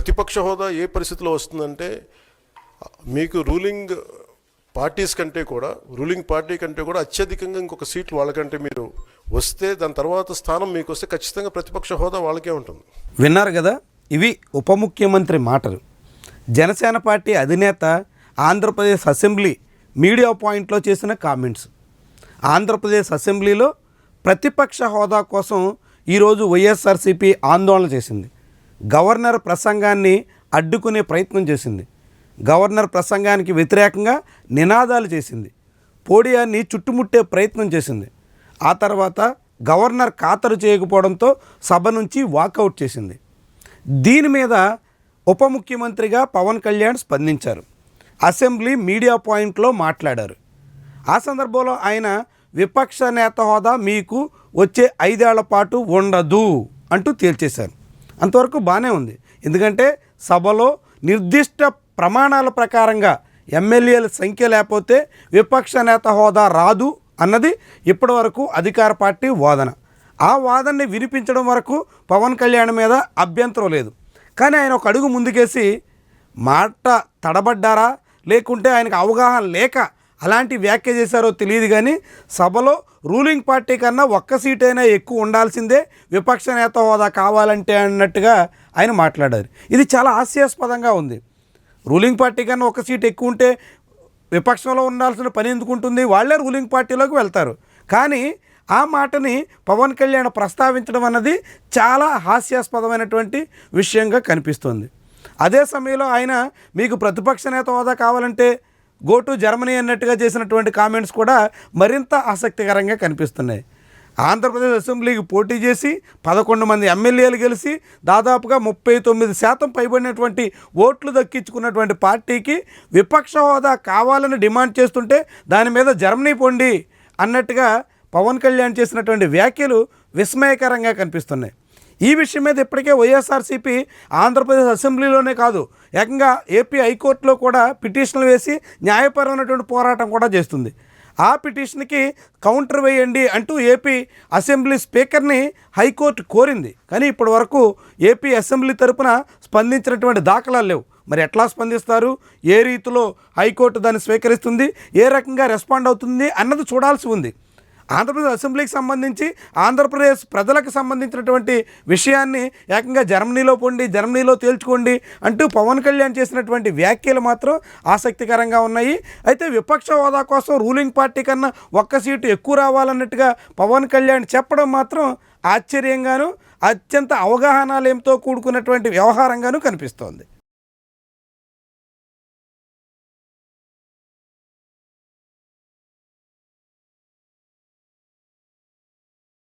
ప్రతిపక్ష హోదా ఏ పరిస్థితిలో వస్తుందంటే, మీకు రూలింగ్ పార్టీ కంటే కూడా అత్యధికంగా ఇంకొక సీట్లు వాళ్ళకంటే మీరు వస్తే, దాని తర్వాత స్థానం మీకు వస్తే ఖచ్చితంగా ప్రతిపక్ష హోదా వాళ్ళకే ఉంటుంది. విన్నారు కదా, ఇవి ఉప ముఖ్యమంత్రి మాటలు. జనసేన పార్టీ అధినేత ఆంధ్రప్రదేశ్ అసెంబ్లీ మీడియా పాయింట్లో చేసిన కామెంట్స్. ఆంధ్రప్రదేశ్ అసెంబ్లీలో ప్రతిపక్ష హోదా కోసం ఈరోజు వైఎస్ఆర్సీపీ ఆందోళన చేసింది. గవర్నర్ ప్రసంగాన్ని అడ్డుకునే ప్రయత్నం చేసింది. గవర్నర్ ప్రసంగానికి వ్యతిరేకంగా నినాదాలు చేసింది. పోడియాన్ని చుట్టుముట్టే ప్రయత్నం చేసింది. ఆ తర్వాత గవర్నర్ ఖాతరు చేయకపోవడంతో సభ నుంచి వాకౌట్ చేసింది. దీని మీద ఉప ముఖ్యమంత్రిగా పవన్ కళ్యాణ్ స్పందించారు. అసెంబ్లీ మీడియా పాయింట్లో మాట్లాడారు. ఆ సందర్భంలో ఆయన విపక్ష నేత హోదా మీకు వచ్చే 5 ఏళ్ల పాటు ఉండదు అంటూ తేల్చేశారు. అంతవరకు బాగానే ఉంది. ఎందుకంటే సభలో నిర్దిష్ట ప్రమాణాల ప్రకారంగా ఎమ్మెల్యేల సంఖ్య లేకపోతే విపక్ష నేత హోదా రాదు అన్నది ఇప్పటివరకు అధికార పార్టీ వాదన. ఆ వాదనని వినిపించడం వరకు పవన్ కళ్యాణ్ మీద అభ్యంతరం లేదు. కానీ ఆయన ఒక అడుగు ముందుకేసి మాట తడబడ్డారా లేకుంటే ఆయనకు అవగాహన లేక అలాంటి వ్యాఖ్య చేశారో తెలియదు, కానీ సభలో రూలింగ్ పార్టీ కన్నా ఒక్క సీటైనా ఎక్కువ ఉండాల్సిందే విపక్ష నేత హోదా కావాలంటే అన్నట్టుగా ఆయన మాట్లాడారు. ఇది చాలా హాస్యాస్పదంగా ఉంది. రూలింగ్ పార్టీ కన్నా ఒక సీట్ ఎక్కువ ఉంటే విపక్షంలో ఉండాల్సిన పని ఎందుకు ఉంటుంది? వాళ్ళే రూలింగ్ పార్టీలోకి వెళ్తారు. కానీ ఆ మాటని పవన్ కళ్యాణ్ ప్రస్తావించడం అన్నది చాలా హాస్యాస్పదమైనటువంటి విషయంగా కనిపిస్తుంది. అదే సమయంలో ఆయన మీకు ప్రతిపక్ష నేత హోదా కావాలంటే గో టు జర్మనీ అన్నట్టుగా చేసినటువంటి కామెంట్స్ కూడా మరింత ఆసక్తికరంగా కనిపిస్తున్నాయి. ఆంధ్రప్రదేశ్ అసెంబ్లీకి పోటీ చేసి 11 మంది ఎమ్మెల్యేలు గెలిచి దాదాపుగా 39% పైబడినటువంటి ఓట్లు దక్కించుకున్నటువంటి పార్టీకి విపక్ష హోదా కావాలని డిమాండ్ చేస్తుంటే దాని మీద జర్మనీ పొండి అన్నట్టుగా పవన్ కళ్యాణ్ చేసినటువంటి వ్యాఖ్యలు విస్మయకరంగా కనిపిస్తున్నాయి. ఈ విషయం మీద ఇప్పటికే వైఎస్ఆర్సీపీ ఆంధ్రప్రదేశ్ అసెంబ్లీలోనే కాదు, ఏకంగా ఏపీ హైకోర్టులో కూడా పిటిషన్లు వేసి న్యాయపరమైనటువంటి పోరాటం కూడా చేస్తుంది. ఆ పిటిషన్కి కౌంటర్ వేయండి అంటూ ఏపీ అసెంబ్లీ స్పీకర్ని హైకోర్టు కోరింది. కానీ ఇప్పటి వరకు ఏపీ అసెంబ్లీ తరపున స్పందించినటువంటి దాఖలాలు లేవు. మరి ఎట్లా స్పందిస్తారు, ఏ రీతిలో హైకోర్టు దాన్ని స్వీకరిస్తుంది, ఏ రకంగా రెస్పాండ్ అవుతుంది అన్నది చూడాల్సి ఉంది. ఆంధ్రప్రదేశ్ అసెంబ్లీకి సంబంధించి ఆంధ్రప్రదేశ్ ప్రజలకు సంబంధించినటువంటి విషయాన్ని ఏకంగా జర్మనీలో పొండి జర్మనీలో తేల్చుకోండి అంటూ పవన్ కళ్యాణ్ చేసినటువంటి వ్యాఖ్యలు మాత్రం ఆసక్తికరంగా ఉన్నాయి. అయితే విపక్ష హోదా కోసం రూలింగ్ పార్టీ కన్నా ఒక్క సీటు ఎక్కువ రావాలన్నట్టుగా పవన్ కళ్యాణ్ చెప్పడం మాత్రం ఆశ్చర్యంగాను అత్యంత అవగాహనలేంతో కూడుకున్నటువంటి వ్యవహారంగాను కనిపిస్తోంది.